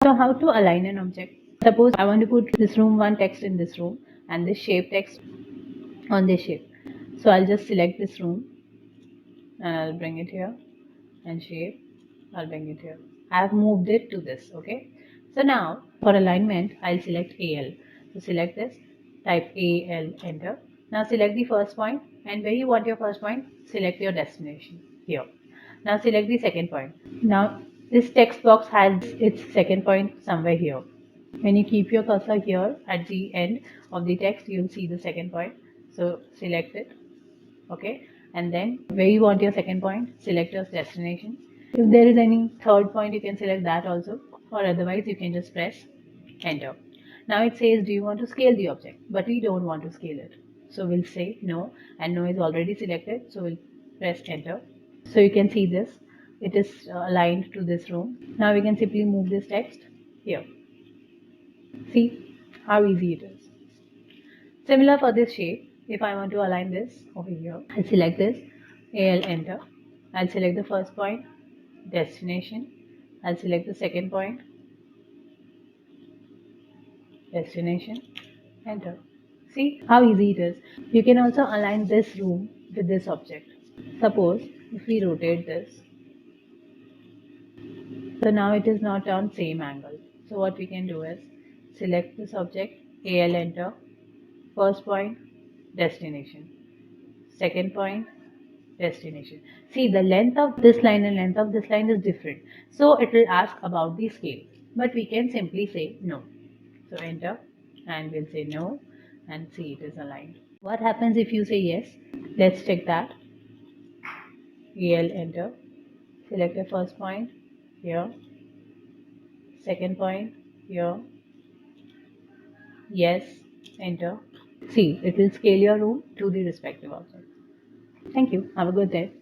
So how to align an object? Suppose I want to put this room 1 text in this room and this shape text on this shape. So I'll just select this room and I'll bring it here, and shape, I'll bring it here. I have moved it to this, okay? So now for alignment, I'll select AL. So select this, type AL, enter. Now select the first point, and where you want your first point, select your destination here. Now select the second point. Now this text box has its second point somewhere here. When you keep your cursor here at the end of the text, you'll see the second point. So select it, okay, and then where you want your second point, select your destination. If there is any third point, you can select that also, or otherwise you can just press enter. Now it says, do you want to scale the object? But we don't want to scale it, so we'll say no, and no is already selected, so we'll press enter. So you can see this, it is aligned to this room. Now we can simply move this text here. See how easy it is. Similar for this shape, if I want to align this over here, I'll select this, AL, enter. I'll select the first point, destination. I'll select the second point, destination, enter. See how easy it is. You can also align this room with this object. Suppose if we rotate this, so now it is not on same angle. So what we can do is select this object, AL, enter, first point, destination, second point, destination. See, the length of this line and length of this line is different. So it will ask about the scale. But we can simply say no. So enter, and we'll say no, and see it is aligned. What happens if you say yes? Let's check that. AL, enter. Select the first point here. Second point here. Yes, enter. See, it will scale your room to the respective object. Thank you. Have a good day.